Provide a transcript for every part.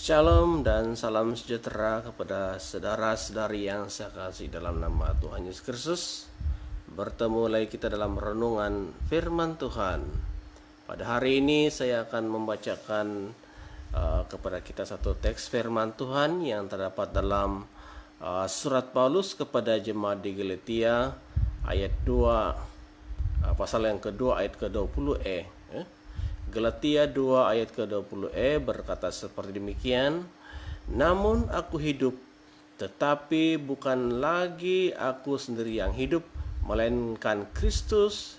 Shalom dan salam sejahtera kepada saudara-saudari yang saya kasih dalam nama Tuhan Yesus Kristus. Bertemu lagi kita dalam renungan firman Tuhan. Pada hari ini saya akan membacakan kepada kita satu teks firman Tuhan yang terdapat dalam surat Paulus kepada jemaat di Galatia ayat 2, pasal yang kedua ayat ke-20e. Galatia 2 ayat ke-20e berkata seperti demikian, "Namun aku hidup, tetapi bukan lagi aku sendiri yang hidup, melainkan Kristus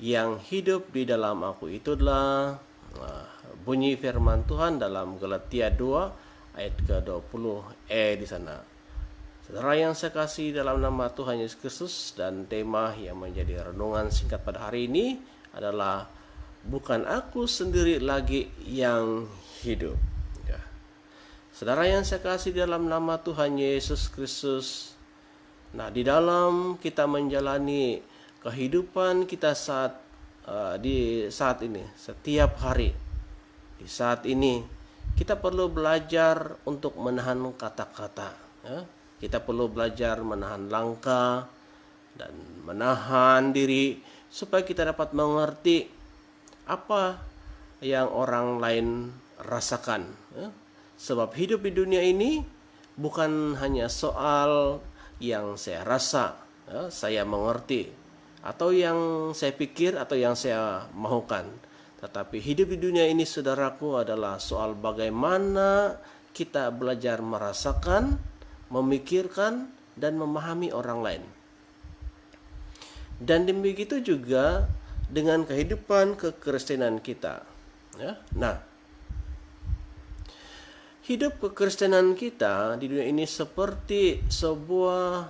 yang hidup di dalam aku." Itulah bunyi firman Tuhan dalam Galatia 2 ayat ke-20e di sana. Saudara yang saya kasih dalam nama Tuhan Yesus Kristus, dan tema yang menjadi renungan singkat pada hari ini adalah bukan aku sendiri lagi yang hidup. Ya. Saudara yang saya kasih dalam nama Tuhan Yesus Kristus, nah di dalam kita menjalani kehidupan kita di saat ini, setiap hari, di saat ini kita perlu belajar untuk menahan kata-kata. Ya. Kita perlu belajar menahan langkah dan menahan diri supaya kita dapat mengerti apa yang orang lain rasakan. Sebab hidup di dunia ini bukan hanya soal yang saya rasa, saya mengerti, atau yang saya pikir, atau yang saya mahukan. Tetapi hidup di dunia ini, saudaraku, adalah soal bagaimana kita belajar merasakan, memikirkan, dan memahami orang lain. Dan demikitu juga dengan kehidupan kekristenan kita. Ya. Nah, hidup kekristenan kita di dunia ini seperti sebuah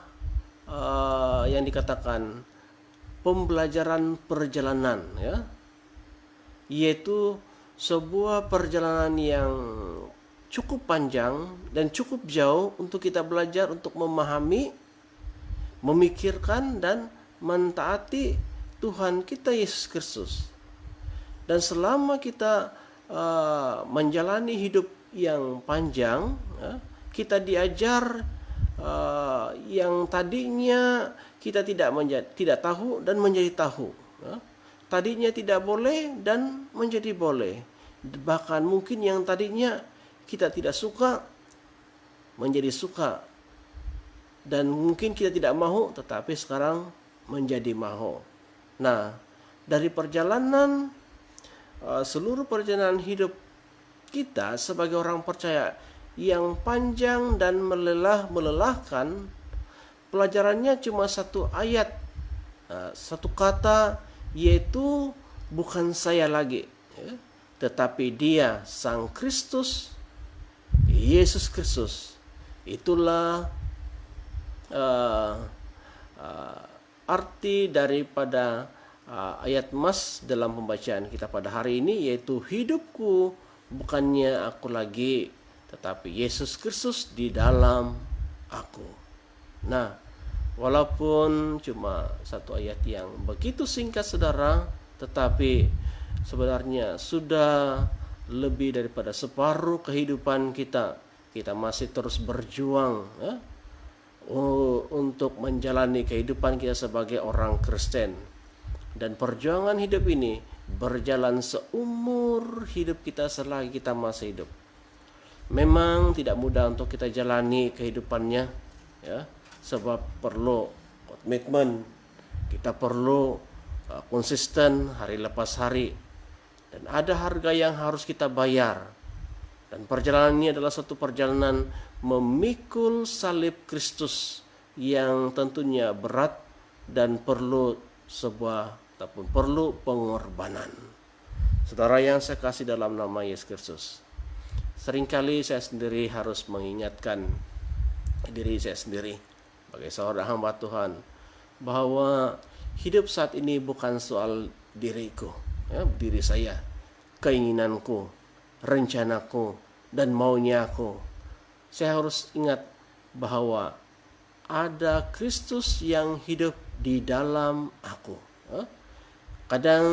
yang dikatakan pembelajaran perjalanan, ya, yaitu sebuah perjalanan yang cukup panjang dan cukup jauh untuk kita belajar untuk memahami, memikirkan, dan mentaati Tuhan kita Yesus Kristus. Dan selama kita menjalani hidup yang panjang, kita diajar yang tadinya kita tidak tahu dan menjadi tahu. Tadinya tidak boleh dan menjadi boleh. Bahkan mungkin yang tadinya kita tidak suka menjadi suka. Dan mungkin kita tidak mau, tetapi sekarang menjadi mau. Nah, dari seluruh perjalanan hidup kita sebagai orang percaya yang panjang dan melelahkan, pelajarannya cuma satu ayat, satu kata, yaitu bukan saya lagi, tetapi Dia, Sang Kristus, Yesus Kristus. Itulah arti daripada ayat mas dalam pembacaan kita pada hari ini, yaitu hidupku bukannya aku lagi, tetapi Yesus Kristus di dalam aku. Nah, walaupun cuma satu ayat yang begitu singkat, saudara, tetapi sebenarnya sudah lebih daripada separuh kehidupan kita. Kita masih terus berjuang, untuk menjalani kehidupan kita sebagai orang Kristen. Dan perjuangan hidup ini berjalan seumur hidup kita selagi kita masih hidup. Memang tidak mudah untuk kita jalani kehidupannya, ya, sebab perlu komitmen, kita perlu konsisten hari lepas hari, dan ada harga yang harus kita bayar. Dan perjalanan ini adalah satu perjalanan memikul salib Kristus yang tentunya berat dan perlu pengorbanan. Saudara yang saya kasih dalam nama Yesus Kristus, seringkali saya sendiri harus mengingatkan diri saya sendiri sebagai seorang hamba Tuhan bahwa hidup saat ini bukan soal diriku, diri saya, keinginanku, rencanaku, dan maunya aku. Saya harus ingat bahwa ada Kristus yang hidup di dalam aku. Kadang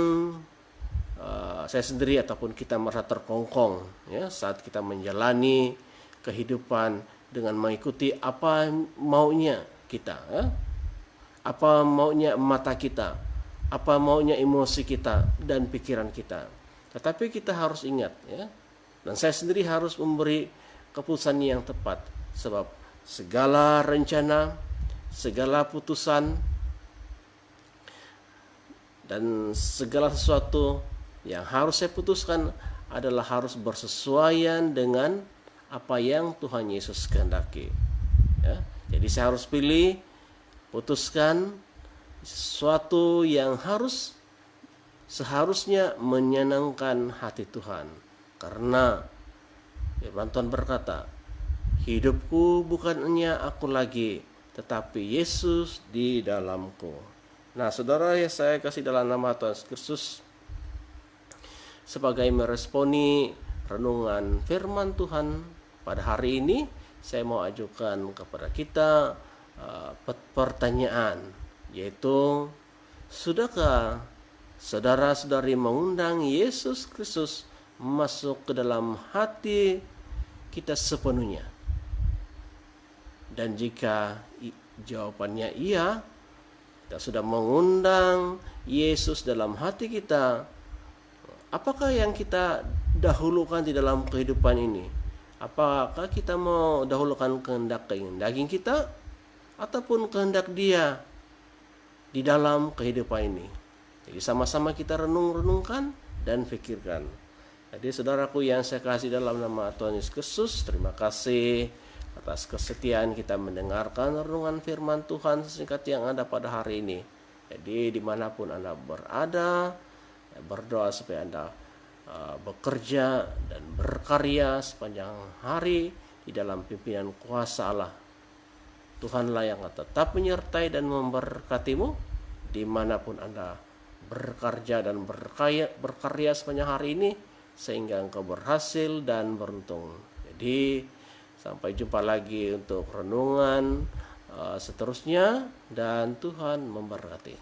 saya sendiri ataupun kita merasa terkongkong ya saat kita menjalani kehidupan dengan mengikuti apa maunya kita ya. Apa maunya mata kita, apa maunya emosi kita dan pikiran kita. Tetapi kita harus ingat ya, dan saya sendiri harus memberi keputusan yang tepat, sebab segala rencana, segala putusan dan segala sesuatu yang harus saya putuskan adalah harus bersesuaian dengan apa yang Tuhan Yesus kehendaki ya. Jadi saya harus pilih, putuskan sesuatu yang seharusnya menyenangkan hati Tuhan. Karena firman Tuhan berkata, hidupku bukan hanya aku lagi, tetapi Yesus di dalamku. Nah, saudara yang saya kasih dalam nama Tuhan Yesus Kristus, sebagai meresponi renungan firman Tuhan pada hari ini, saya mau ajukan kepada kita pertanyaan, yaitu sudahkah saudara-saudari mengundang Yesus Kristus masuk ke dalam hati kita sepenuhnya? Dan jika jawabannya iya, kita sudah mengundang Yesus dalam hati kita, apakah yang kita dahulukan di dalam kehidupan ini? Apakah kita mau dahulukan kehendak daging kita ataupun kehendak Dia di dalam kehidupan ini? Jadi sama-sama kita renungkan dan pikirkan. Jadi saudaraku yang saya kasih dalam nama Tuhan Yesus Kristus, terima kasih atas kesetiaan kita mendengarkan renungan firman Tuhan sesingkat yang ada pada hari ini. Jadi dimanapun Anda berada, berdoa supaya Anda bekerja dan berkarya sepanjang hari di dalam pimpinan kuasa Allah. Tuhanlah yang tetap menyertai dan memberkatimu dimanapun Anda bekerja dan berkarya sepanjang hari ini, sehingga engkau berhasil dan beruntung. Jadi sampai jumpa lagi untuk renungan seterusnya, dan Tuhan memberkati.